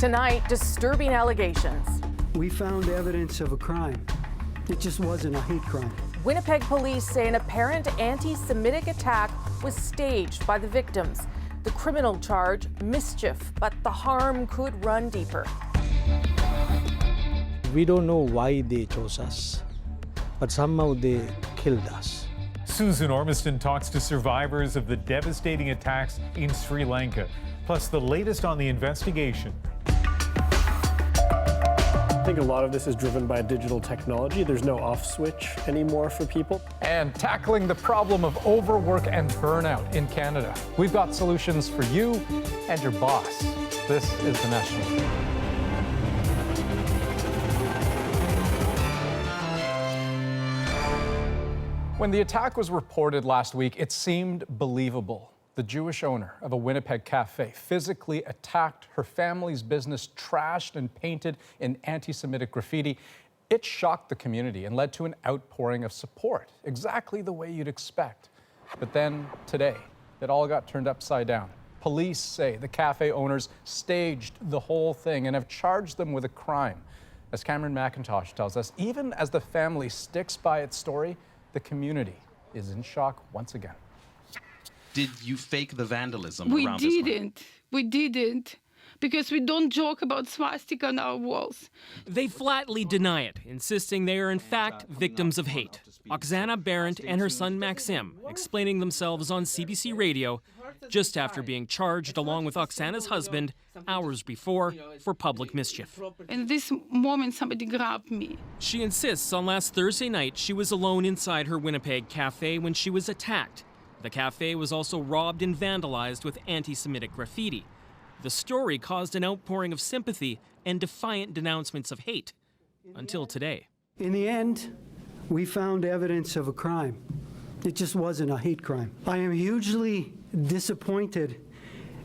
Tonight, disturbing allegations. We found evidence of a crime. It just wasn't a hate crime. Winnipeg police say an apparent anti-Semitic attack was staged by the victims. The criminal charge, mischief, but the harm could run deeper. We don't know why they chose us, but somehow they killed us. Susan Ormiston talks to survivors of the devastating attacks in Sri Lanka, plus the latest on the investigation. I think a lot of this is driven by digital technology. There's no off switch anymore for people. And tackling the problem of overwork and burnout in Canada. We've got solutions for you and your boss. This is The National. When the attack was reported last week, it seemed believable. The Jewish owner of a Winnipeg cafe physically attacked her family's business, trashed and painted in anti-Semitic graffiti. It shocked the community and led to an outpouring of support, exactly the way you'd expect. But then today, it all got turned upside down. Police say the cafe owners staged the whole thing and have charged them with a crime. As Cameron McIntosh tells us, even as the family sticks by its story, the community is in shock once again. Did you fake the vandalism around this one? We didn't. Because we don't joke about swastika on our walls. They flatly deny it, insisting they are in fact victims of hate. Oksana Barent and her son Maxim explaining themselves on CBC Radio just after being charged along with Oksana's husband hours before for public mischief. In this moment, somebody grabbed me. She insists on last Thursday night she was alone inside her Winnipeg cafe when she was attacked. The cafe was also robbed and vandalized with anti-Semitic graffiti. The story caused an outpouring of sympathy and defiant denouncements of hate, until today. In the end, we found evidence of a crime. It just wasn't a hate crime. I am hugely disappointed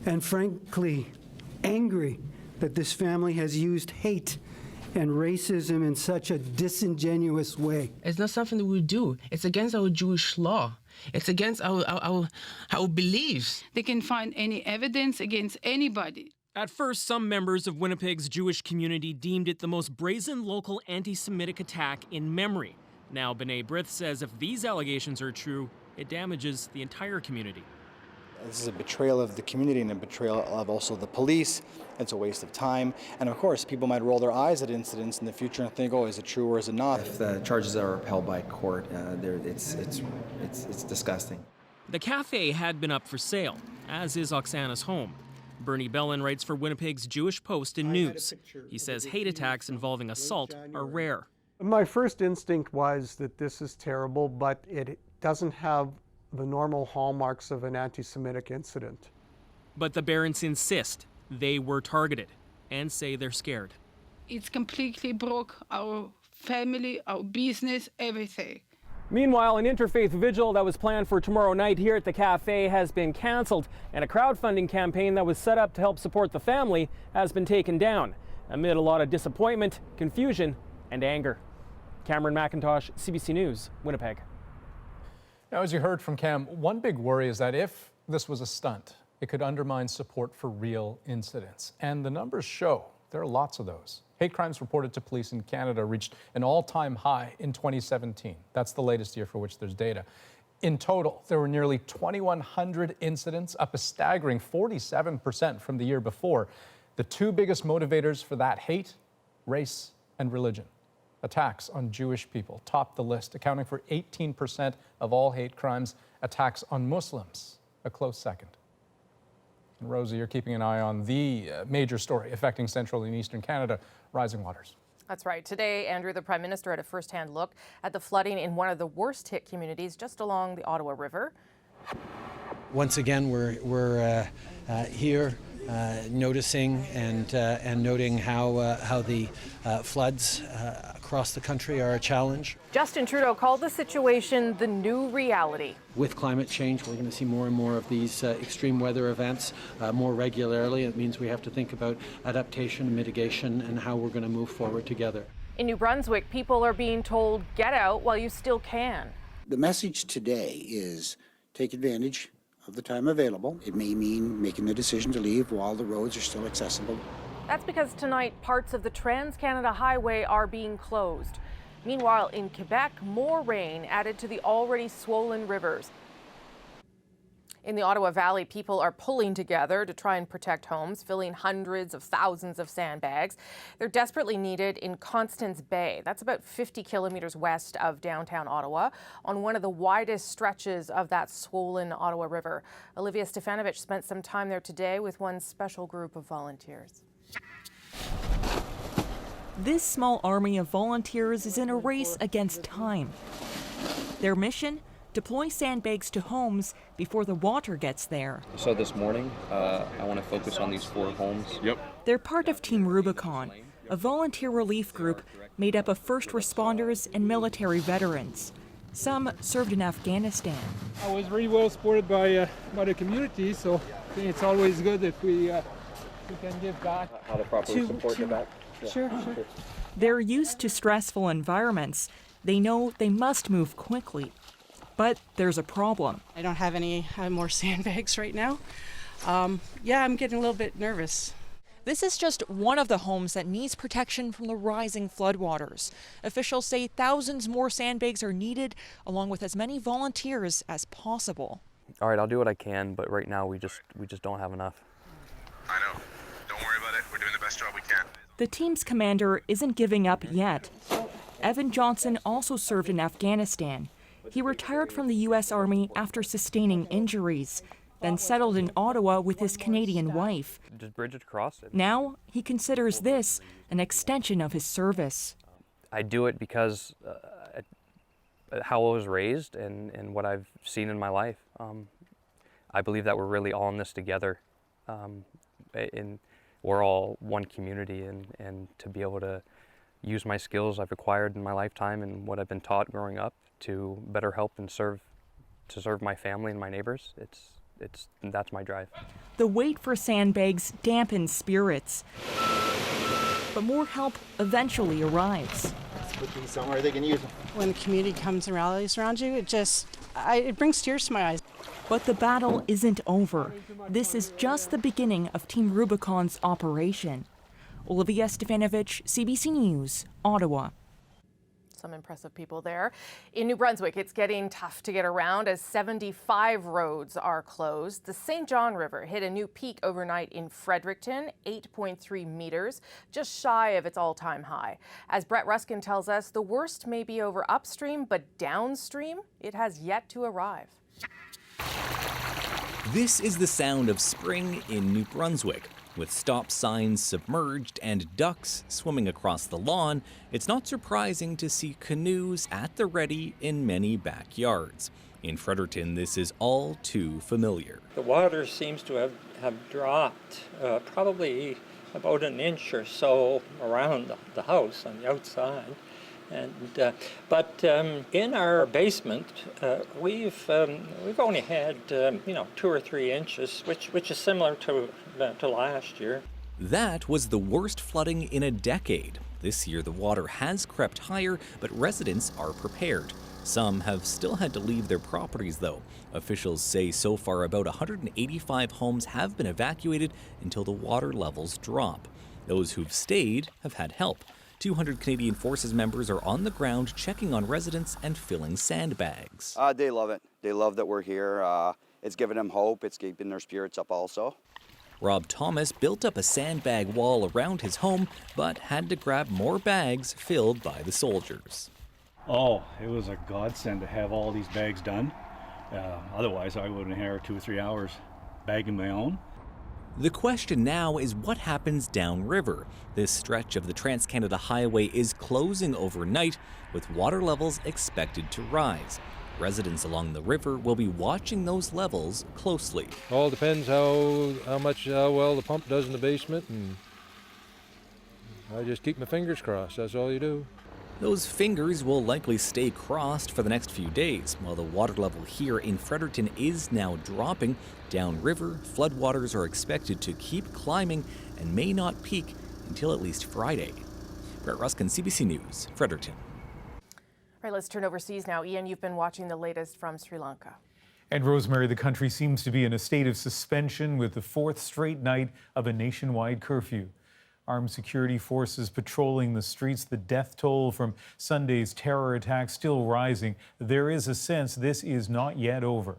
and frankly angry that this family has used hate and racism in such a disingenuous way. It's not something that we do. It's against our Jewish law. It's against our beliefs. They can find any evidence against anybody. At first, some members of Winnipeg's Jewish community deemed it the most brazen local anti-Semitic attack in memory. Now, B'nai B'rith says if these allegations are true, it damages the entire community. This is a betrayal of the community and a betrayal of also the police. It's a waste of time. And of course, people might roll their eyes at incidents in the future and think, oh, is it true or is it not? If the charges are upheld by court, it's disgusting. The cafe had been up for sale, as is Oksana's home. Bernie Bellin writes for Winnipeg's Jewish Post and News. He says hate attacks involving assault are rare. My first instinct was that this is terrible, but it doesn't have the normal hallmarks of an anti-Semitic incident. But the Barons insist they were targeted and say they're scared. It's completely broke our family, our business, everything. Meanwhile, an interfaith vigil that was planned for tomorrow night here at the cafe has been canceled, and a crowdfunding campaign that was set up to help support the family has been taken down, amid a lot of disappointment, confusion, and anger. Cameron McIntosh, CBC News, Winnipeg. Now, as you heard from Cam, one big worry is that if this was a stunt, it could undermine support for real incidents. And the numbers show there are lots of those. Hate crimes reported to police in Canada reached an all-time high in 2017. That's the latest year for which there's data. In total, there were nearly 2,100 incidents, up a staggering 47% from the year before. The two biggest motivators for that hate, race and religion. Attacks on Jewish people topped the list, accounting for 18% of all hate crimes. Attacks on Muslims, a close second. And Rosie, you're keeping an eye on the major story affecting central and eastern Canada, rising waters. That's right. Today, Andrew, the Prime Minister had a first-hand look at the flooding in one of the worst-hit communities just along the Ottawa River. Once again, we're here noticing and noting how the floods across the country are a challenge. Justin Trudeau called the situation the new reality. With climate change, we're going to see more and more of these extreme weather events more regularly. It means we have to think about adaptation and mitigation and how we're going to move forward together. In New Brunswick, people are being told, get out while you still can. The message today is take advantage of the time available. It may mean making the decision to leave while the roads are still accessible. That's because tonight parts of the Trans-Canada Highway are being closed. Meanwhile, in Quebec, more rain added to the already swollen rivers. In the Ottawa Valley, people are pulling together to try and protect homes, filling hundreds of thousands of sandbags. They're desperately needed in Constance Bay. That's about 50 kilometers west of downtown Ottawa, on one of the widest stretches of that swollen Ottawa River. Olivia Stefanovic spent some time there today with one special group of volunteers. This small army of volunteers is in a race against time. Their mission? Deploy sandbags to homes before the water gets there. So this morning, I want to focus on these 4 homes. Yep. They're part of Team Rubicon, a volunteer relief group made up of first responders and military veterans. Some served in Afghanistan. I was very well supported by the community, so I think it's always good if we can give back. How to properly support the back. Sure. They're used to stressful environments. They know they must move quickly. But there's a problem. I don't have any more sandbags right now. I'm getting a little bit nervous. This is just one of the homes that needs protection from the rising floodwaters. Officials say thousands more sandbags are needed, along with as many volunteers as possible. All right, I'll do what I can, but right now we just don't have enough. I know. Don't worry about it. We're doing the best job we can. The team's commander isn't giving up yet. Evan Johnson also served in Afghanistan. He retired from the U.S. Army after sustaining injuries, then settled in Ottawa with his Canadian wife. Just bridge it across it. Now, he considers this an extension of his service. I do it because how I was raised and what I've seen in my life. I believe that we're really all in this together. And we're all one community, and to be able to use my skills I've acquired in my lifetime and what I've been taught growing up to better help and serve my family and my neighbors, that's my drive. The wait for sandbags dampens spirits, but more help eventually arrives. Put these somewhere they can use them. When the community comes and rallies around you, it brings tears to my eyes. But the battle isn't over. This is just the beginning of Team Rubicon's operation. Olivia Stefanovic, CBC News, Ottawa. Some impressive people there. In New Brunswick, it's getting tough to get around as 75 roads are closed. The St. John River hit a new peak overnight in Fredericton, 8.3 meters, just shy of its all-time high. As Brett Ruskin tells us, the worst may be over upstream, but downstream, it has yet to arrive. This is the sound of spring in New Brunswick. With stop signs submerged and ducks swimming across the lawn, it's not surprising to see canoes at the ready in many backyards. In Fredericton, this is all too familiar. The water seems to have dropped probably about an inch or so around the house on the outside. But in our basement, we've only had 2 or 3 inches, which is similar to last year. That was the worst flooding in a decade. This year the water has crept higher, but residents are prepared. Some have still had to leave their properties though. Officials say so far about 185 homes have been evacuated until the water levels drop. Those who've stayed have had help. 200 Canadian Forces members are on the ground checking on residents and filling sandbags. They love it. They love that we're here. It's giving them hope. It's keeping their spirits up also. Rob Thomas built up a sandbag wall around his home, but had to grab more bags filled by the soldiers. Oh, it was a godsend to have all these bags done. Otherwise, I wouldn't have 2 or 3 hours bagging my own. The question now is what happens downriver. This stretch of the Trans-Canada Highway is closing overnight, with water levels expected to rise. Residents along the river will be watching those levels closely. All depends how well the pump does in the basement, and I just keep my fingers crossed. That's all you do. Those fingers will likely stay crossed for the next few days. While the water level here in Fredericton is now dropping, downriver, floodwaters are expected to keep climbing and may not peak until at least Friday. Brett Ruskin, CBC News, Fredericton. All right, let's turn overseas now. Ian, you've been watching the latest from Sri Lanka. And Rosemary, the country seems to be in a state of suspension with the 4th straight night of a nationwide curfew. Armed security forces patrolling the streets. The death toll from Sunday's terror attack still rising. There is a sense this is not yet over.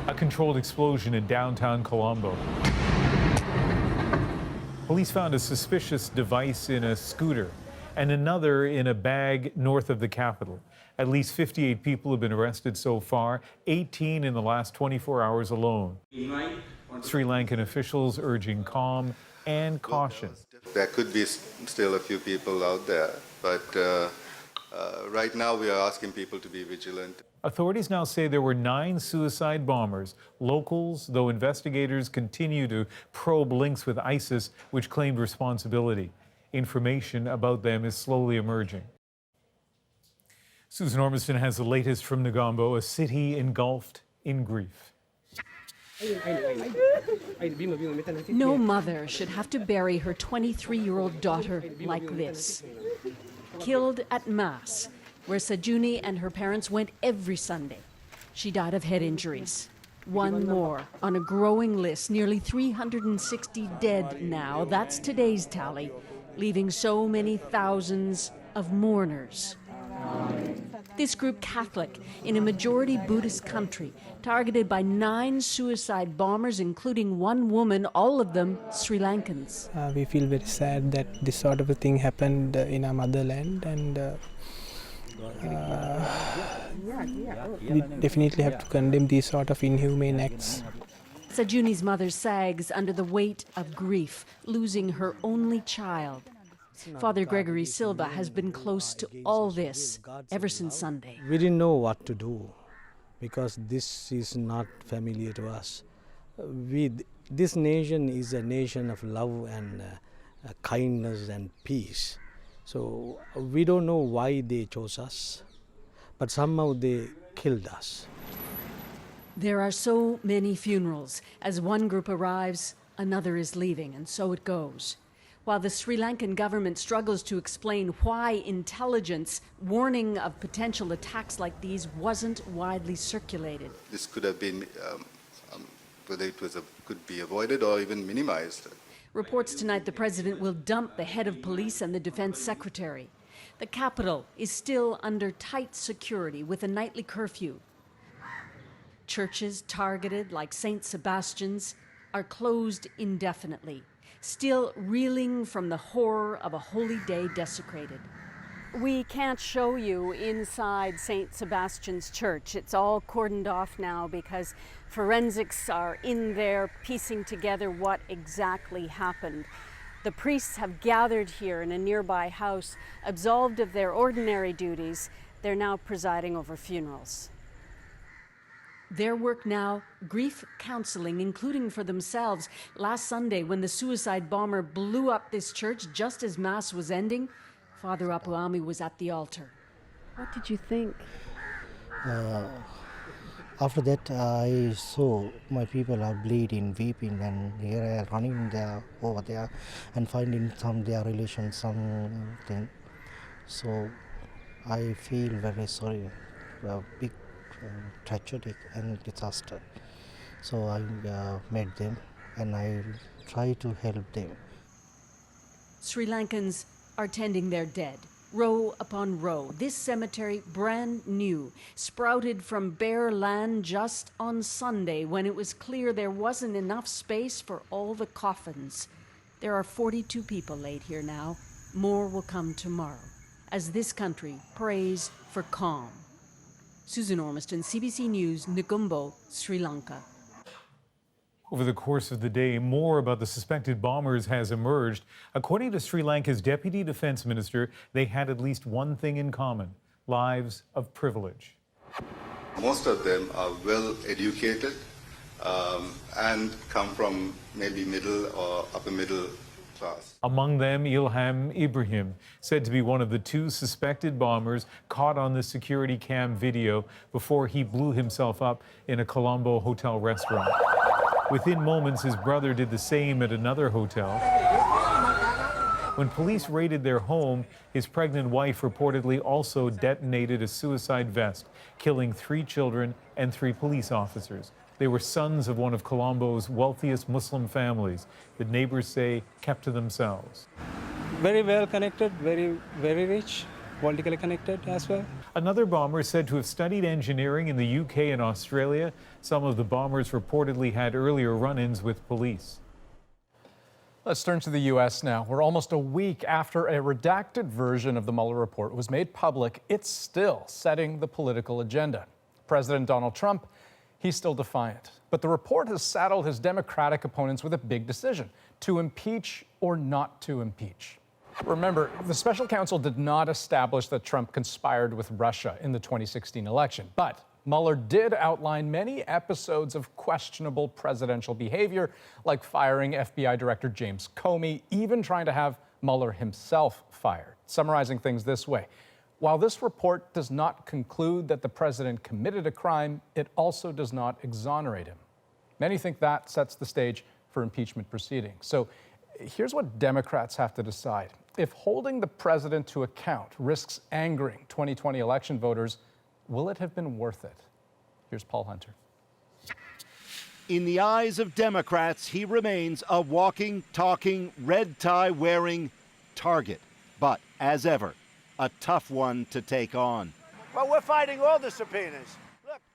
A controlled explosion in downtown Colombo. Police found a suspicious device in a scooter and another in a bag north of the capital. At least 58 people have been arrested so far, 18 in the last 24 hours alone. Sri Lankan officials urging calm and caution. There could be still a few people out there, but right now we are asking people to be vigilant. Authorities now say there were 9 suicide bombers. Locals, though investigators continue to probe links with ISIS, which claimed responsibility. Information about them is slowly emerging. Susan Ormiston has the latest from Negombo, a city engulfed in grief. No mother should have to bury her 23-year-old daughter like this. Killed at Mass, where Sajuni and her parents went every Sunday. She died of head injuries. One more on a growing list, nearly 360 dead now. That's today's tally, leaving so many thousands of mourners. This group, Catholic, in a majority Buddhist country, targeted by 9 suicide bombers, including one woman, all of them Sri Lankans. We feel very sad that this sort of a thing happened in our motherland, and we definitely have to condemn these sort of inhumane acts. Sajuni's mother sags under the weight of grief, losing her only child. Father Gregory Silva has been close to all this ever since Sunday. We didn't know what to do because this is not familiar to us. This nation is a nation of love and kindness and peace. So we don't know why they chose us, but somehow they killed us. There are so many funerals. As one group arrives, another is leaving, and so it goes. While the Sri Lankan government struggles to explain why intelligence warning of potential attacks like these wasn't widely circulated. This could have been, whether it could be avoided or even minimized. Reports tonight the president will dump the head of police and the defense secretary. The capital is still under tight security with a nightly curfew. Churches targeted like St. Sebastian's are closed indefinitely, still reeling from the horror of a holy day desecrated. We can't show you inside St. Sebastian's Church. It's all cordoned off now because forensics are in there piecing together what exactly happened. The priests have gathered here in a nearby house, absolved of their ordinary duties. They're now presiding over funerals. Their work now, grief counseling, including for themselves. Last Sunday, when the suicide bomber blew up this church just as Mass was ending, Father Apuami was at the altar. What did you think? After that, I saw my people are bleeding, weeping, and they are running there, over there and finding their relations, something. So I feel very sorry, big tragedy and disaster. So I met them and I try to help them. Sri Lankans are tending their dead, row upon row. This cemetery, brand new, sprouted from bare land just on Sunday when it was clear there wasn't enough space for all the coffins. There are 42 people laid here now. More will come tomorrow, as this country prays for calm. Susan Ormiston, CBC News, Negombo, Sri Lanka. Over the course of the day, more about the suspected bombers has emerged. According to Sri Lanka's Deputy Defense Minister, they had at least one thing in common: lives of privilege. Most of them are well educated and come from maybe middle or upper middle class. Among them, Ilham Ibrahim, said to be one of the 2 suspected bombers caught on the security cam video before he blew himself up in a Colombo hotel restaurant. Within moments, his brother did the same at another hotel. When police raided their home, his pregnant wife reportedly also detonated a suicide vest, killing 3 children and 3 police officers. They were sons of one of Colombo's wealthiest Muslim families that neighbors say kept to themselves. Very well connected, very rich, politically connected as well. Another bomber is said to have studied engineering in the UK and Australia. Some of the bombers reportedly had earlier run-ins with police. Let's turn to the U.S. now. We're almost a week after a redacted version of the Mueller report was made public. It's still setting the political agenda. President Donald Trump, he's still defiant. But the report has saddled his Democratic opponents with a big decision: to impeach or not to impeach. Remember, the special counsel did not establish that Trump conspired with Russia in the 2016 election, but Mueller did outline many episodes of questionable presidential behavior, like firing FBI Director James Comey, even trying to have Mueller himself fired. Summarizing things this way: while this report does not conclude that the president committed a crime, it also does not exonerate him. Many think that sets the stage for impeachment proceedings. So here's what Democrats have to decide. If holding the president to account risks angering 2020 election voters, will it have been worth it? Here's Paul Hunter. In the eyes of Democrats, he remains a walking, talking, red tie wearing target. But as ever, a tough one to take on. Well, we're fighting all the subpoenas.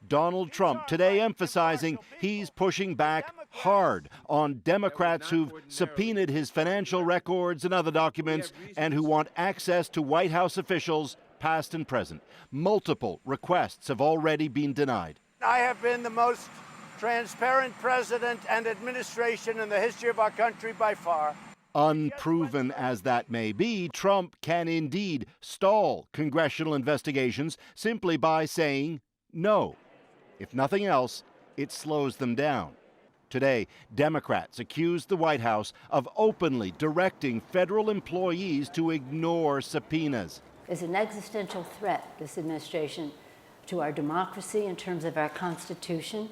Donald Trump today emphasizing he's pushing back hard on Democrats who've subpoenaed his financial records and other documents and who want access to White House officials, past and present. Multiple requests have already been denied. I have been the most transparent president and administration in the history of our country by far. Unproven as that may be, Trump can indeed stall congressional investigations simply by saying no. If nothing else, it slows them down. Today, Democrats accused the White House of openly directing federal employees to ignore subpoenas. Is an existential threat, this administration, to our democracy in terms of our Constitution.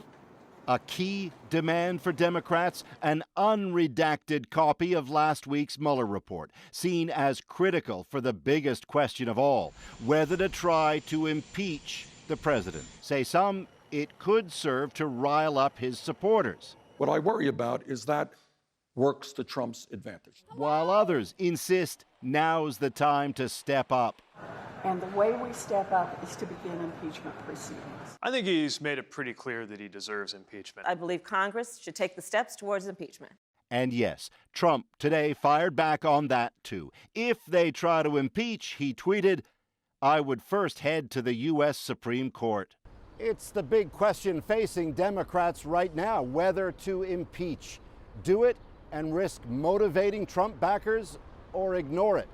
A key demand for Democrats, an unredacted copy of last week's Mueller report, seen as critical for the biggest question of all, whether to try to impeach the president. Say some, it could serve to rile up his supporters. What I worry about is that works to Trump's advantage. While others insist now's the time to step up. And the way we step up is to begin impeachment proceedings. I think he's made it pretty clear that he deserves impeachment. I believe Congress should take the steps towards impeachment. And yes, Trump today fired back on that too. If they try to impeach, he tweeted, I would first head to the U.S. Supreme Court. It's the big question facing Democrats right now, whether to impeach. Do it and risk motivating Trump backers, or ignore it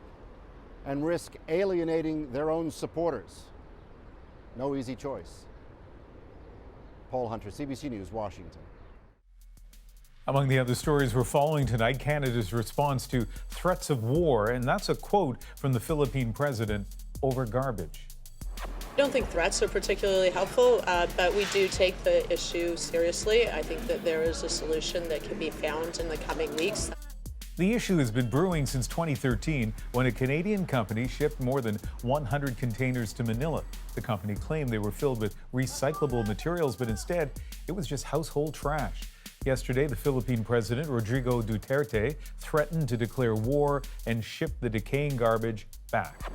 and risk alienating their own supporters. No easy choice. Paul Hunter, CBC News, Washington. Among the other stories we're following tonight, Canada's response to threats of war, and that's a quote from the Philippine president over garbage. I don't think threats are particularly helpful, but we do take the issue seriously. I think that there is a solution that can be found in the coming weeks. The issue has been brewing since 2013 when a Canadian company shipped more than 100 containers to Manila. The company claimed they were filled with recyclable materials, but instead it was just household trash. Yesterday, the Philippine President, Rodrigo Duterte, threatened to declare war and ship the decaying garbage back.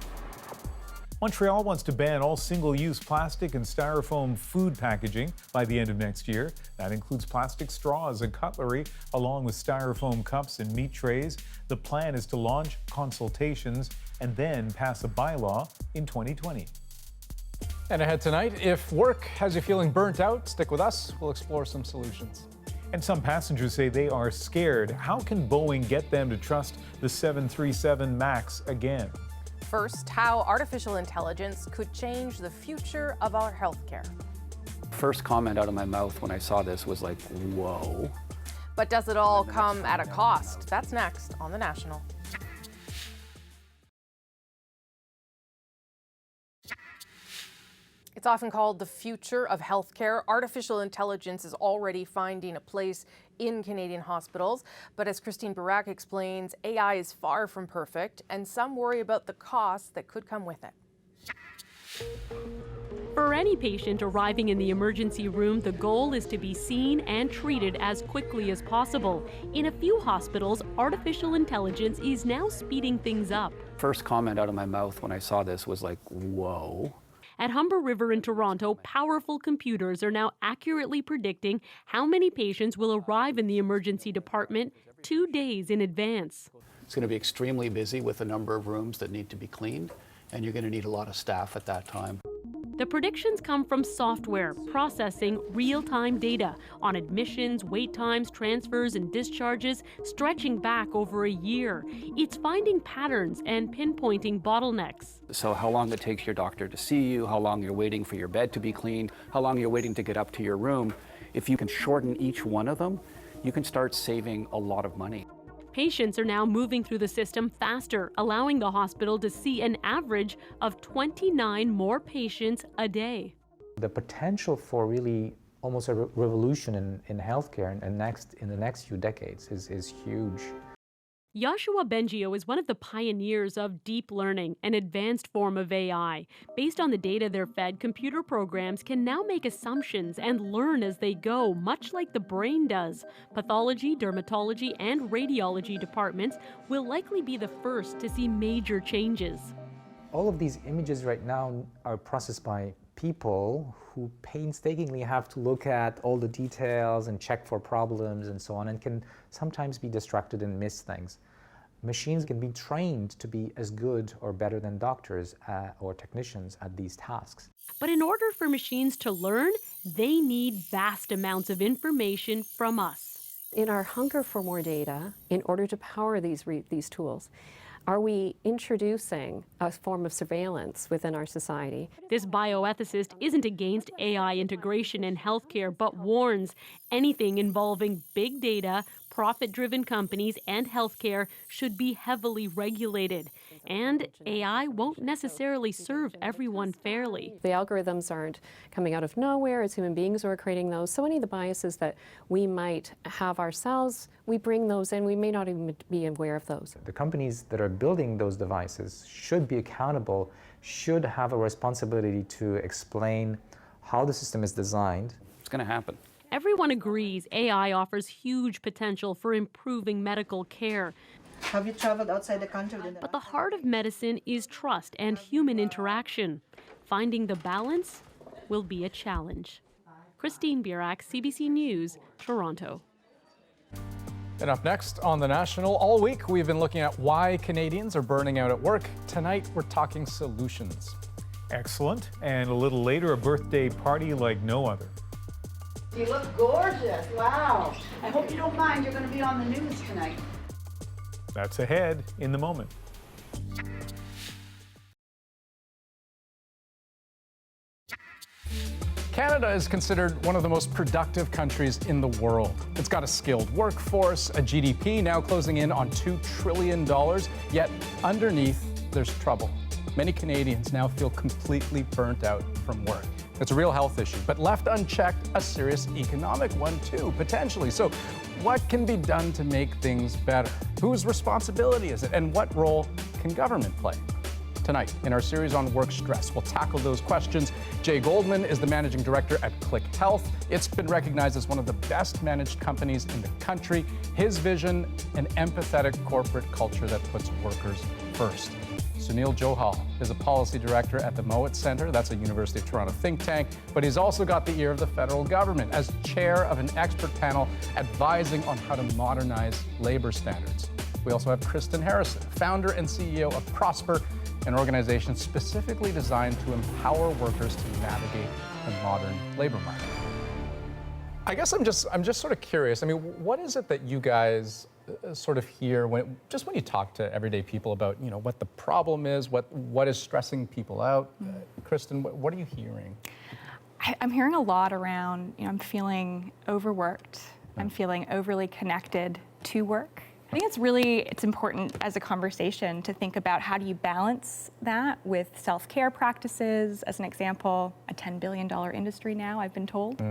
Montreal wants to ban all single-use plastic and styrofoam food packaging by the end of next year. That includes plastic straws and cutlery, along with styrofoam cups and meat trays. The plan is to launch consultations and then pass a bylaw in 2020. And ahead tonight, if work has you feeling burnt out, stick with us. We'll explore some solutions. And some passengers say they are scared. How can Boeing get them to trust the 737 MAX again? First, how artificial intelligence could change the future of our healthcare. First comment out of my mouth when I saw this was like, whoa. But does it all come at a cost? That's next on The National. It's often called the future of healthcare. Artificial intelligence is already finding a place in Canadian hospitals. But as Christine Barak explains, AI is far from perfect, and some worry about the costs that could come with it. For any patient arriving in the emergency room, the goal is to be seen and treated as quickly as possible. In a few hospitals, artificial intelligence is now speeding things up. First comment out of my mouth when I saw this was like, whoa. At Humber River in Toronto, powerful computers are now accurately predicting how many patients will arrive in the emergency department 2 days in advance. It's going to be extremely busy with a number of rooms that need to be cleaned, and you're going to need a lot of staff at that time. The predictions come from software processing real-time data on admissions, wait times, transfers, and discharges stretching back over a year. It's finding patterns and pinpointing bottlenecks. So how long it takes your doctor to see you, how long you're waiting for your bed to be cleaned, how long you're waiting to get up to your room. If you can shorten each one of them, you can start saving a lot of money. Patients are now moving through the system faster, allowing the hospital to see an average of 29 more patients a day. The potential for really almost a revolution in healthcare in the next few decades is huge. Joshua Bengio is one of the pioneers of deep learning, an advanced form of AI. Based on the data they're fed, computer programs can now make assumptions and learn as they go, much like the brain does. Pathology, dermatology, and radiology departments will likely be the first to see major changes. All of these images right now are processed by people who painstakingly have to look at all the details and check for problems and so on, and can sometimes be distracted and miss things. Machines can be trained to be as good or better than doctors or technicians at these tasks. But in order for machines to learn, they need vast amounts of information from us. In our hunger for more data, in order to power these tools, are we introducing a form of surveillance within our society? This bioethicist isn't against AI integration in healthcare, but warns anything involving big data, profit-driven companies, and healthcare should be heavily regulated. And AI won't necessarily serve everyone fairly. The algorithms aren't coming out of nowhere. It's human beings who are creating those. So any of the biases that we might have ourselves, we bring those in. We may not even be aware of those. The companies that are building those devices should be accountable, should have a responsibility to explain how the system is designed. It's going to happen. Everyone agrees AI offers huge potential for improving medical care. Have you traveled outside the country? But the heart of medicine is trust and human interaction. Finding the balance will be a challenge. Christine Burak, CBC News, Toronto. And up next on The National, all week we've been looking at why Canadians are burning out at work. Tonight we're talking solutions. Excellent. And a little later, a birthday party like no other. You look gorgeous. Wow. I hope you don't mind. You're going to be on the news tonight. That's ahead in the moment. Canada is considered one of the most productive countries in the world. It's got a skilled workforce, a GDP now closing in on $2 trillion, yet underneath there's trouble. Many Canadians now feel completely burnt out from work. It's a real health issue, but left unchecked, a serious economic one too, potentially. So what can be done to make things better? Whose responsibility is it? And what role can government play? Tonight, in our series on work stress, we'll tackle those questions. Jay Goldman is the managing director at Click Health. It's been recognized as one of the best managed companies in the country. His vision, an empathetic corporate culture that puts workers first. Sunil Johal is a policy director at the Mowat Centre. That's a University of Toronto think tank. But he's also got the ear of the federal government as chair of an expert panel advising on how to modernize labor standards. We also have Kristen Harrison, founder and CEO of Prosper, an organization specifically designed to empower workers to navigate the modern labor market. I guess I'm just sort of curious. I mean, what is it that you guys sort of hear when you talk to everyday people about, you know, what the problem is, what is stressing people out? Kristen, what are you hearing? I'm hearing a lot around, you know, I'm feeling overworked. I'm feeling overly connected to work. I think it's important as a conversation to think about how do you balance that with self-care practices, as an example, a $10 billion industry now, I've been told.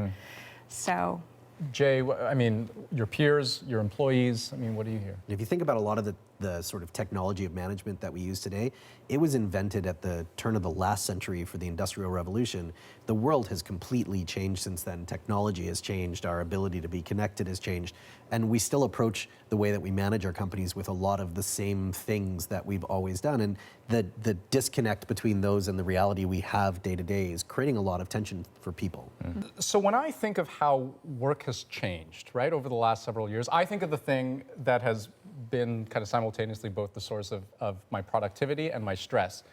Jay, I mean, your peers, your employees, I mean, what do you hear? If you think about a lot of the the sort of technology of management that we use today, it was invented at the turn of the last century for the Industrial Revolution. The world has completely changed since then. Technology has changed, our ability to be connected has changed, and we still approach the way that we manage our companies with a lot of the same things that we've always done. And the disconnect between those and the reality we have day to day is creating a lot of tension for people. So when I think of how work has changed, right, over the last several years, I think of the thing that has been kind of simultaneously both the source of my productivity and my stress,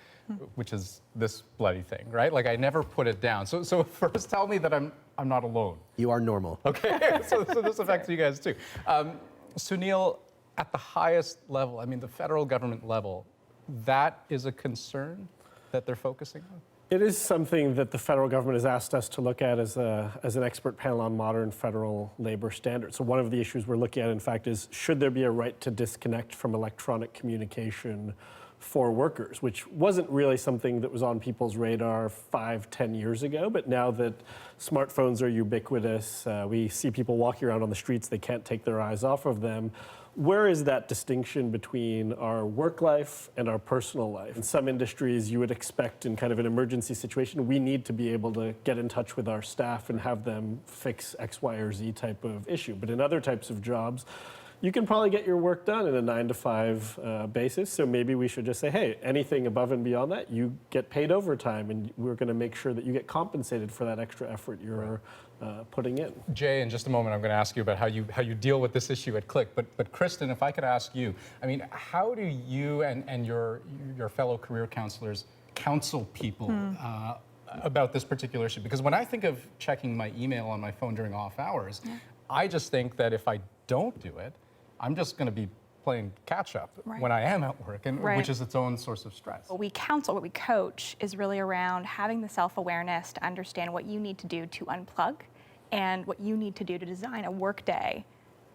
which is this bloody thing, right? Like I never put it down. So first tell me that I'm not alone. You are normal. Okay, so this affects you guys too. Sunil, at the highest level, I mean the federal government level, that is a concern that they're focusing on? It is something that the federal government has asked us to look at as an expert panel on modern federal labor standards. So one of the issues we're looking at, in fact, is should there be a right to disconnect from electronic communication for workers, which wasn't really something that was on people's radar 5-10 years ago. But now that smartphones are ubiquitous, we see people walking around on the streets, they can't take their eyes off of them. Where is that distinction between our work life and our personal life? In some industries, you would expect in kind of an emergency situation, we need to be able to get in touch with our staff and have them fix X, Y, or Z type of issue. But in other types of jobs, you can probably get your work done in a 9-to-5 basis. So maybe we should just say, hey, anything above and beyond that, you get paid overtime, and we're going to make sure that you get compensated for that extra effort you're putting in. Jay, in just a moment, I'm going to ask you about how you deal with this issue at Click. But Kristen, if I could ask you, I mean, how do you and your fellow career counselors counsel people about this particular issue? Because when I think of checking my email on my phone during off hours, I just think that if I don't do it, I'm just going to be playing catch up when I am at work, and which is its own source of stress. What we counsel, what we coach is really around having the self-awareness to understand what you need to do to unplug and what you need to do to design a work day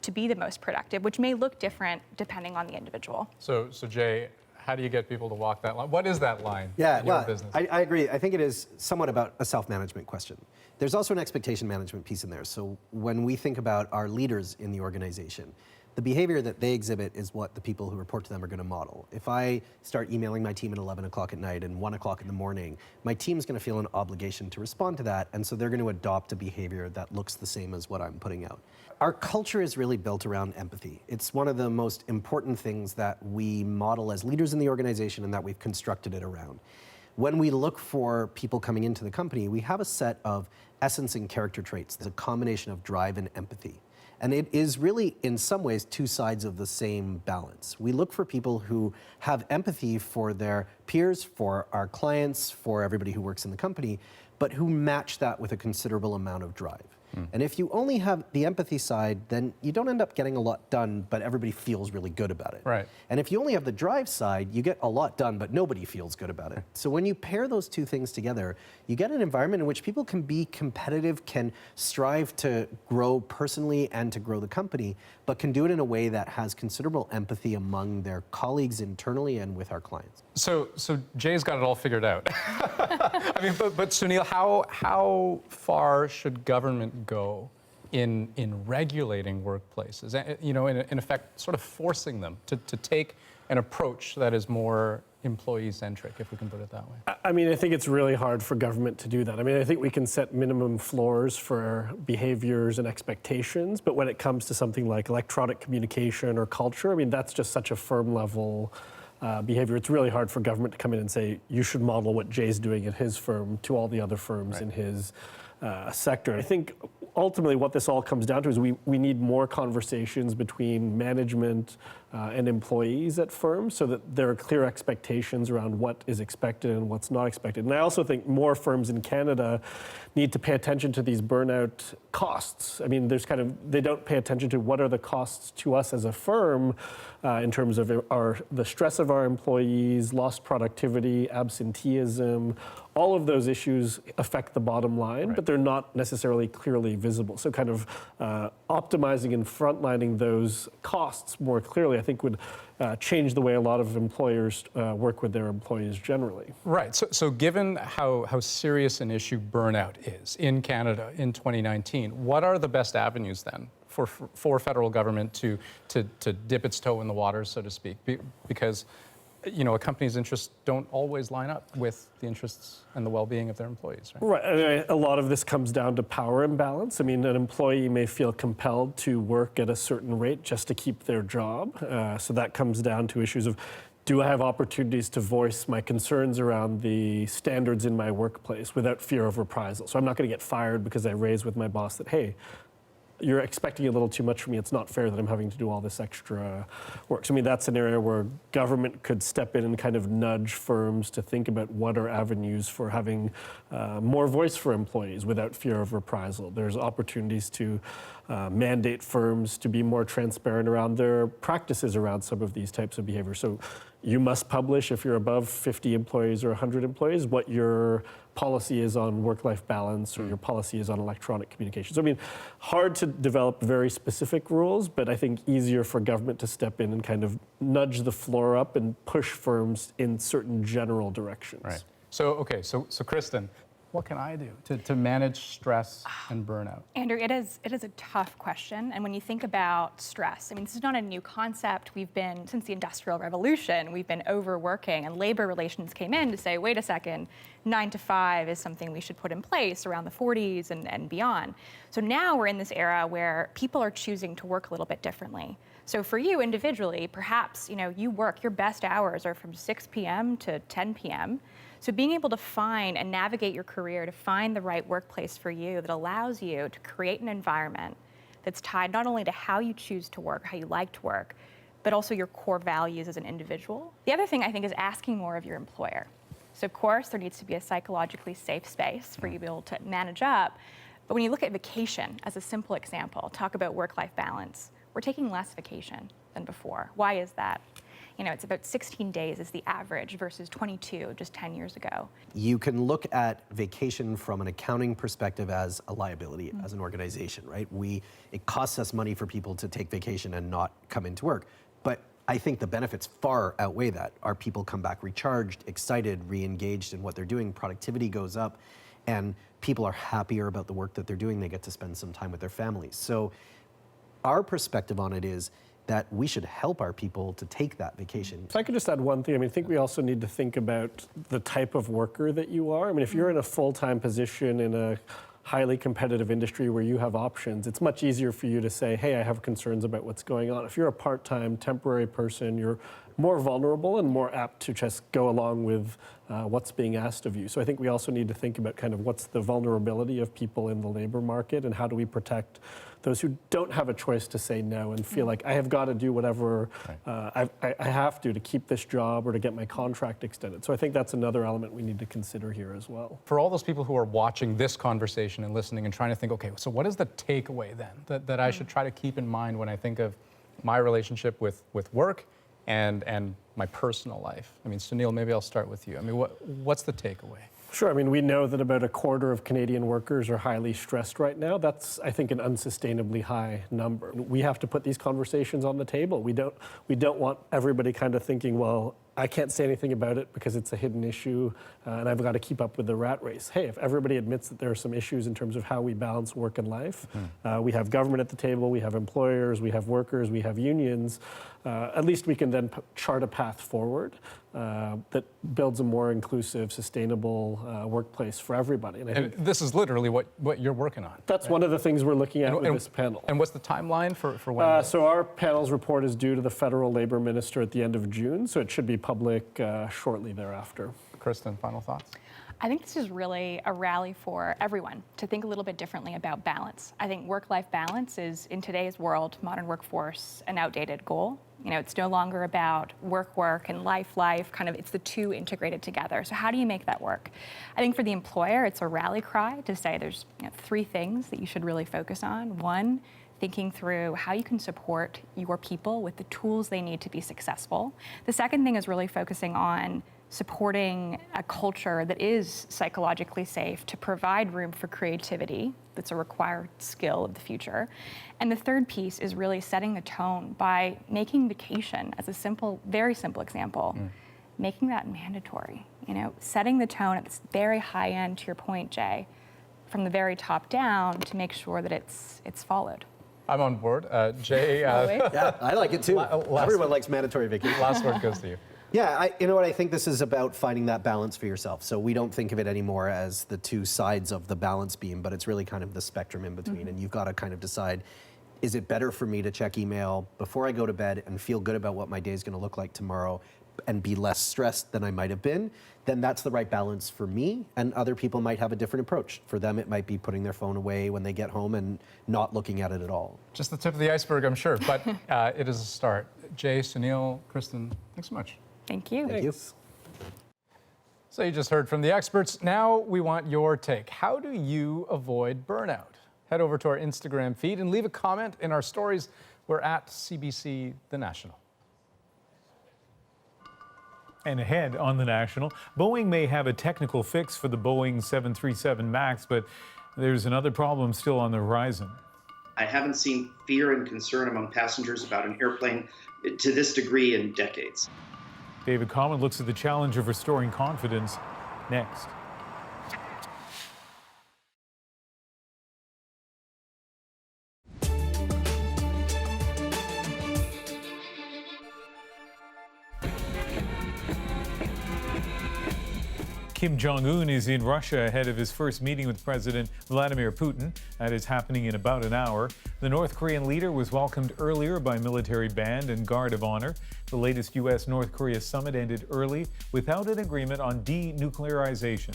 to be the most productive, which may look different depending on the individual. So Jay, how do you get people to walk that line? What is that line in well, your business? I agree. I think it is somewhat about a self-management question. There's also an expectation management piece in there. So when we think about our leaders in the organization, the behavior that they exhibit is what the people who report to them are going to model. If I start emailing my team at 11 o'clock at night and 1 o'clock in the morning, my team's going to feel an obligation to respond to that, and so they're going to adopt a behavior that looks the same as what I'm putting out. Our culture is really built around empathy. It's one of the most important things that we model as leaders in the organization and that we've constructed it around. When we look for people coming into the company, we have a set of essence and character traits. There's a combination of drive and empathy. And it is really, in some ways, two sides of the same balance. We look for people who have empathy for their peers, for our clients, for everybody who works in the company, but who match that with a considerable amount of drive. And if you only have the empathy side, then you don't end up getting a lot done, but everybody feels really good about it. Right. And if you only have the drive side, you get a lot done, but nobody feels good about it. So when you pair those two things together, you get an environment in which people can be competitive, can strive to grow personally and to grow the company, but can do it in a way that has considerable empathy among their colleagues internally and with our clients. So Jay's got it all figured out. I mean, but Sunil, how far should government go in regulating workplaces? You know, in effect, sort of forcing them to take an approach that is more employee-centric, if we can put it that way. I mean, I think it's really hard for government to do that. I mean, I think we can set minimum floors for behaviors and expectations, but when it comes to something like electronic communication or culture, I mean, that's just such a firm level behavior. It's really hard for government to come in and say, you should model what Jay's doing at his firm to all the other firms in his sector. I think ultimately what this all comes down to is we need more conversations between management and employees at firms so that there are clear expectations around what is expected and what's not expected. And I also think more firms in Canada need to pay attention to these burnout costs. I mean, they don't pay attention to what are the costs to us as a firm in terms of the stress of our employees, lost productivity, absenteeism. All of those issues affect the bottom line, but they're not necessarily clearly visible. So kind of optimizing and frontlining those costs more clearly, I think would change the way a lot of employers work with their employees generally. Right. So given how serious an issue burnout is in Canada in 2019, what are the best avenues then for federal government to dip its toe in the water, so to speak, because a company's interests don't always line up with the interests and the well-being of their employees, right? Right. I mean, a lot of this comes down to power imbalance. I mean, an employee may feel compelled to work at a certain rate just to keep their job. So that comes down to issues of, do I have opportunities to voice my concerns around the standards in my workplace without fear of reprisal? So I'm not going to get fired because I raised with my boss that, hey, you're expecting a little too much from me. It's not fair that I'm having to do all this extra work. So I mean, that's an area where government could step in and kind of nudge firms to think about what are avenues for having more voice for employees without fear of reprisal. There's opportunities to mandate firms to be more transparent around their practices around some of these types of behavior. So you must publish, if you're above 50 employees or 100 employees, what your policy is on work-life balance or your policy is on electronic communication. So I mean, hard to develop very specific rules, but I think easier for government to step in and kind of nudge the floor up and push firms in certain general directions. Right. So, okay, so Kristen, what can I do to manage stress and burnout? Andrew, it is a tough question. And when you think about stress, I mean, this is not a new concept. We've been, since the Industrial Revolution, we've been overworking, and labor relations came in to say, wait a second, 9 to 5 is something we should put in place around the 40s and beyond. So now we're in this era where people are choosing to work a little bit differently. So for you individually, perhaps, you work, your best hours are from 6 p.m. to 10 p.m. So being able to find and navigate your career to find the right workplace for you that allows you to create an environment that's tied not only to how you choose to work, how you like to work, but also your core values as an individual. The other thing I think is asking more of your employer. So of course, there needs to be a psychologically safe space for you to be able to manage up. But when you look at vacation as a simple example, talk about work-life balance, we're taking less vacation than before. Why is that? It's about 16 days is the average versus 22 just 10 years ago. You can look at vacation from an accounting perspective as a liability as an organization, right? It costs us money for people to take vacation and not come into work. But I think the benefits far outweigh that. Our people come back recharged, excited, re-engaged in what they're doing, productivity goes up, and people are happier about the work that they're doing. They get to spend some time with their families. So our perspective on it is that we should help our people to take that vacation. If I could just add one thing, I think we also need to think about the type of worker that you are. I mean, if you're in a full-time position in a highly competitive industry where you have options, it's much easier for you to say, hey, I have concerns about what's going on. If you're a part-time, temporary person, you're more vulnerable and more apt to just go along with what's being asked of you. So I think we also need to think about kind of what's the vulnerability of people in the labor market and how do we protect those who don't have a choice to say no and feel like I have got to do whatever I have to keep this job or to get my contract extended. So I think that's another element we need to consider here as well. For all those people who are watching this conversation and listening and trying to think, okay, so what is the takeaway then that I should try to keep in mind when I think of my relationship with work and my personal life? I mean, Sunil, maybe I'll start with you. I mean, what's the takeaway? Sure. I mean, we know that about a quarter of Canadian workers are highly stressed right now. That's, I think, an unsustainably high number. We have to put these conversations on the table. We don't want everybody kind of thinking, well, I can't say anything about it because it's a hidden issue and I've got to keep up with the rat race. Hey, if everybody admits that there are some issues in terms of how we balance work and life, we have government at the table, we have employers, we have workers, we have unions, at least we can then chart a path forward that builds a more inclusive, sustainable workplace for everybody. And I think this is literally what you're working on. That's one of the things we're looking at with this panel. And what's the timeline for when? So our panel's report is due to the federal labor minister at the end of June, so it should be public shortly thereafter. Kristen, final thoughts? I think this is really a rally for everyone to think a little bit differently about balance. I think work-life balance is, in today's world, modern workforce, an outdated goal. It's no longer about work and life, kind of, it's the two integrated together. So how do you make that work? I think for the employer, it's a rally cry to say there's 3 things that you should really focus on. 1, thinking through how you can support your people with the tools they need to be successful. The second thing is really focusing on supporting a culture that is psychologically safe to provide room for creativity. That's a required skill of the future. And the third piece is really setting the tone by making vacation, as a very simple example, making that mandatory. Setting the tone at this very high end, to your point, Jay, from the very top down to make sure that it's followed. I'm on board. Jay? Yeah, I like it too. Everyone likes mandatory vacation. Last word goes to you. Yeah, you know what? I think this is about finding that balance for yourself. So we don't think of it anymore as the two sides of the balance beam, but it's really kind of the spectrum in between. And you've got to kind of decide, is it better for me to check email before I go to bed and feel good about what my day is going to look like tomorrow and be less stressed than I might have been? Then that's the right balance for me, and other people might have a different approach. For them, it might be putting their phone away when they get home and not looking at it at all. Just the tip of the iceberg, I'm sure, but it is a start. Jay, Sunil, Kristen, thanks so much. Thank you. Thank you. So you just heard from the experts. Now we want your take. How do you avoid burnout? Head over to our Instagram feed and leave a comment in our stories. We're at CBC The National. And ahead on The National, Boeing may have a technical fix for the Boeing 737 MAX, but there's another problem still on the horizon. I haven't seen fear and concern among passengers about an airplane to this degree in decades. David Common looks at the challenge of restoring confidence next. Kim Jong-un is in Russia ahead of his first meeting with President Vladimir Putin. That is happening in about an hour. The North Korean leader was welcomed earlier by military band and guard of honor. The latest U.S.-North Korea summit ended early without an agreement on denuclearization.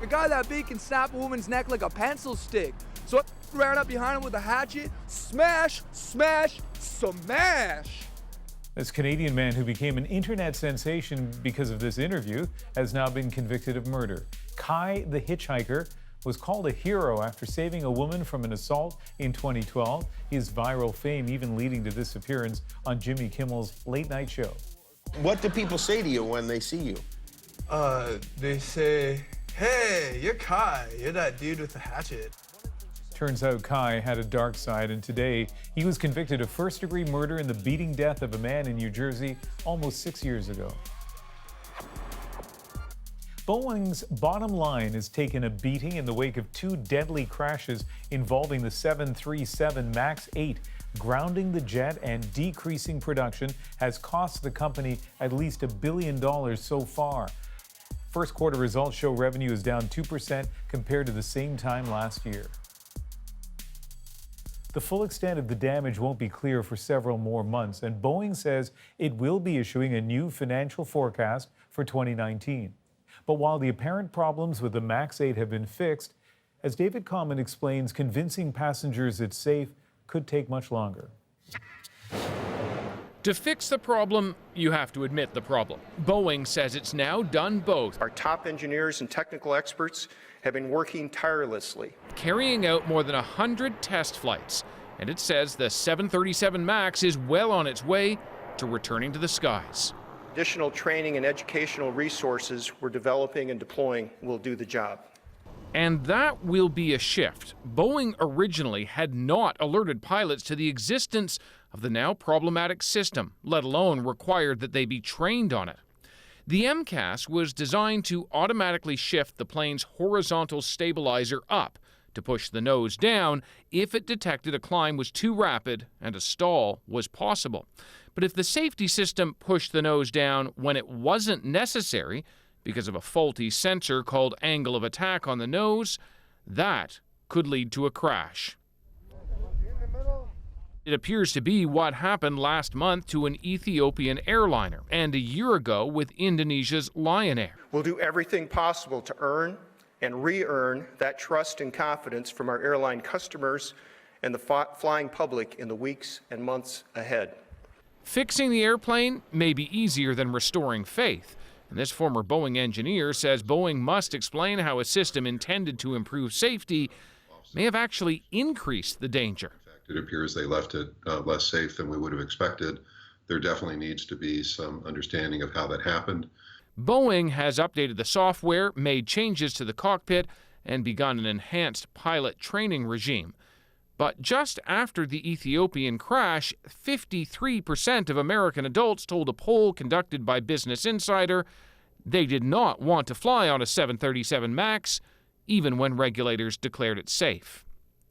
A guy that big can snap a woman's neck like a pencil stick. So I ran up behind him with a hatchet, smash, smash, smash. This Canadian man who became an internet sensation because of this interview has now been convicted of murder. Kai the hitchhiker was called a hero after saving a woman from an assault in 2012. His viral fame even leading to this appearance on Jimmy Kimmel's Late Night Show. What do people say to you when they see you? They say, hey, you're Kai. You're that dude with the hatchet. Turns out Kai had a dark side, and today he was convicted of first-degree murder in the beating death of a man in New Jersey almost 6 years ago. Boeing's bottom line has taken a beating in the wake of two deadly crashes involving the 737 MAX 8. Grounding the jet and decreasing production has cost the company at least $1 billion so far. First quarter results show revenue is down 2% compared to the same time last year. The full extent of the damage won't be clear for several more months, and Boeing says it will be issuing a new financial forecast for 2019. But while the apparent problems with the MAX 8 have been fixed, as David Common explains, convincing passengers it's safe could take much longer. To fix the problem, you have to admit the problem. Boeing says it's now done both. Our top engineers and technical experts have been working tirelessly, carrying out more than 100 test flights, and it says the 737 MAX is well on its way to returning to the skies. Additional training and educational resources we're developing and deploying will do the job. And that will be a shift. Boeing originally had not alerted pilots to the existence of the now problematic system, let alone required that they be trained on it. The MCAS was designed to automatically shift the plane's horizontal stabilizer up to push the nose down if it detected a climb was too rapid and a stall was possible. But if the safety system pushed the nose down when it wasn't necessary because of a faulty sensor called angle of attack on the nose, that could lead to a crash. It appears to be what happened last month to an Ethiopian airliner and a year ago with Indonesia's Lion Air. We'll do everything possible to earn and re-earn that trust and confidence from our airline customers and the flying public in the weeks and months ahead. Fixing the airplane may be easier than restoring faith. And this former Boeing engineer says Boeing must explain how a system intended to improve safety may have actually increased the danger. It appears they left it less safe than we would have expected. There definitely needs to be some understanding of how that happened. Boeing has updated the software, made changes to the cockpit, and begun an enhanced pilot training regime. But just after the Ethiopian crash, 53% of American adults told a poll conducted by Business Insider they did not want to fly on a 737 MAX, even when regulators declared it safe.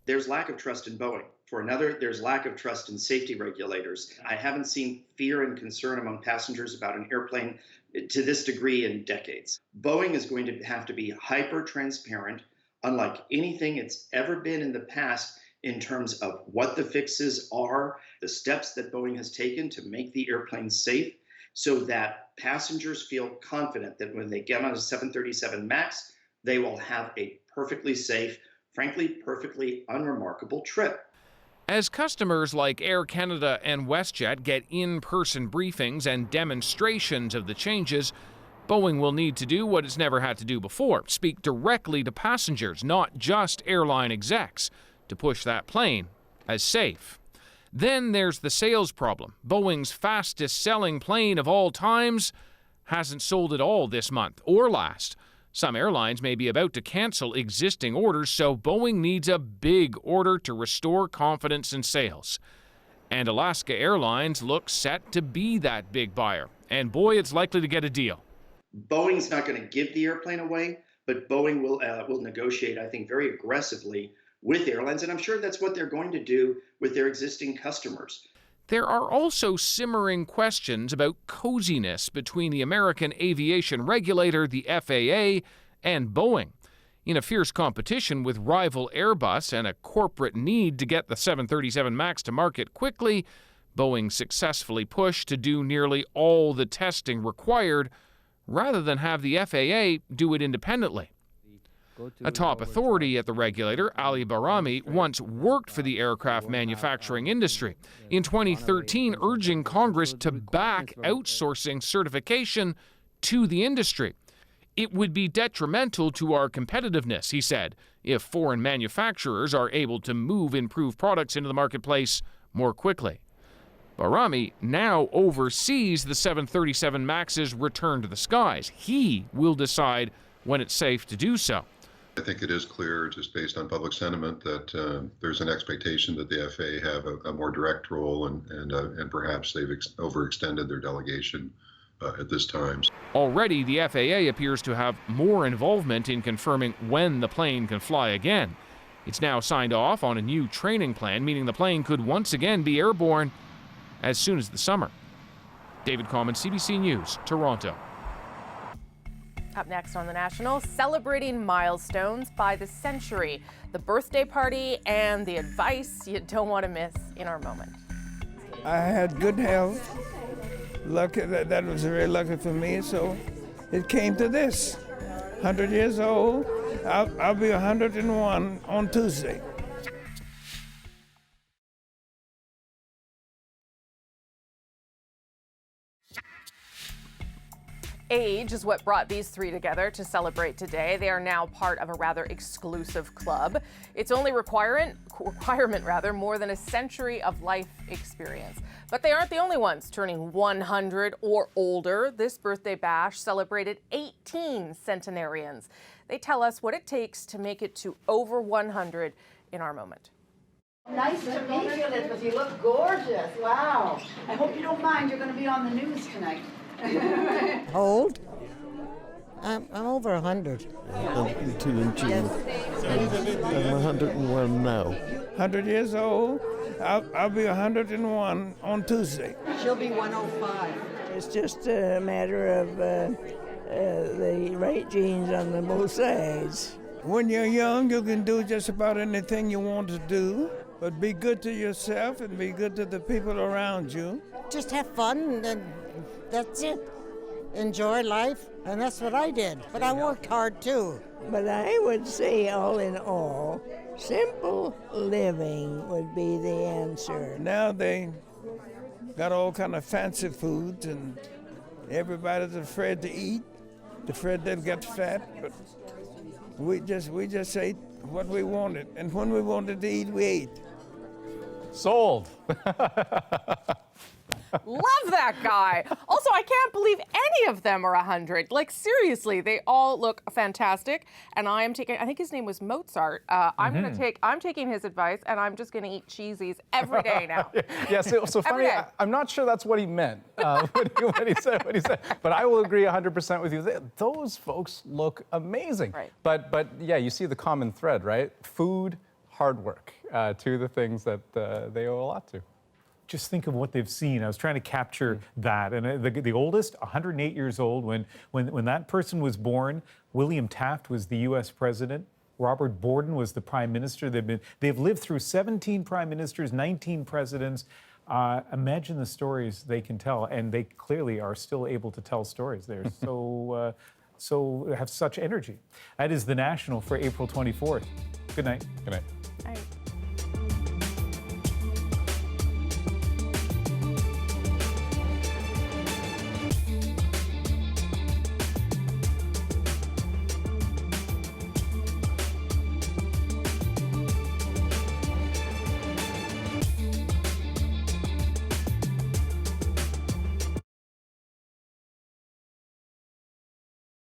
There's lack of trust in Boeing For another, there's lack of trust in safety regulators. I haven't seen fear and concern among passengers about an airplane to this degree in decades. Boeing is going to have to be hyper-transparent, unlike anything it's ever been in the past, in terms of what the fixes are, the steps that Boeing has taken to make the airplane safe, so that passengers feel confident that when they get on a 737 MAX, they will have a perfectly safe, frankly, perfectly unremarkable trip. As customers like Air Canada and WestJet get in-person briefings and demonstrations of the changes, Boeing will need to do what it's never had to do before, speak directly to passengers, not just airline execs, to push that plane as safe. Then there's the sales problem. Boeing's fastest-selling plane of all times hasn't sold at all this month or last. Some airlines may be about to cancel existing orders, so Boeing needs a big order to restore confidence in sales. And Alaska Airlines looks set to be that big buyer. And boy, it's likely to get a deal. Boeing's not going to give the airplane away, but Boeing will negotiate, I think, very aggressively with airlines, and I'm sure that's what they're going to do with their existing customers. There are also simmering questions about coziness between the American aviation regulator, the FAA, and Boeing. In a fierce competition with rival Airbus and a corporate need to get the 737 MAX to market quickly, Boeing successfully pushed to do nearly all the testing required rather than have the FAA do it independently. A top authority at the regulator, Ali Barami, once worked for the aircraft manufacturing industry, in 2013 urging Congress to back outsourcing certification to the industry. It would be detrimental to our competitiveness, he said, if foreign manufacturers are able to move improved products into the marketplace more quickly. Barami now oversees the 737 MAX's return to the skies. He will decide when it's safe to do so. I think it is clear, just based on public sentiment, that there's an expectation that the FAA have a more direct role, and perhaps they've overextended their delegation at this time. Already, the FAA appears to have more involvement in confirming when the plane can fly again. It's now signed off on a new training plan, meaning the plane could once again be airborne as soon as the summer. David Common, CBC News, Toronto. Up next on The National, celebrating milestones by the century, the birthday party, and the advice you don't want to miss in our moment. I had good health. Lucky, that was very lucky for me, so it came to this. 100 years old, I'll be 101 on Tuesday. Age is what brought these three together to celebrate today. They are now part of a rather exclusive club. Its only requirement more than a century of life experience. But they aren't the only ones turning 100 or older. This birthday bash celebrated 18 centenarians. They tell us what it takes to make it to over 100 in our moment. Nice to meet you, Elizabeth. You look gorgeous. Wow. I hope you don't mind. You're going to be on the news tonight. Old? I'm over 100. I'm 2 and 2. I'm 101 now. 100 years old. I'll be 101 on Tuesday. She'll be 105. It's just a matter of the right genes on the both sides. When you're young, you can do just about anything you want to do, but be good to yourself and be good to the people around you. Just have fun, and that's it. Enjoy life, and that's what I did. But I worked hard too. But I would say, all in all, simple living would be the answer. Now they got all kind of fancy foods, and everybody's afraid to eat, afraid they'll get fat. But we just ate what we wanted, and when we wanted to eat, we ate. Sold. Love that guy. Also, I can't believe any of them are 100. Like, seriously, they all look fantastic. And I am taking, I think his name was Mozart. I'm taking his advice, and I'm just going to eat cheesies every day now. Yeah, so funny, I'm not sure that's what he meant when he said what he said. But I will agree 100% with you. Those folks look amazing. Right. But yeah, you see the common thread, right? Food, hard work to the things that they owe a lot to. Just think of what they've seen. I was trying to capture that. And the oldest, 108 years old, when that person was born, William Taft was the U.S. president. Robert Borden was the prime minister. They've lived through 17 prime ministers, 19 presidents. Imagine the stories they can tell, and they clearly are still able to tell stories. They're so have such energy. That is The National for April 24th. Good night. Good night.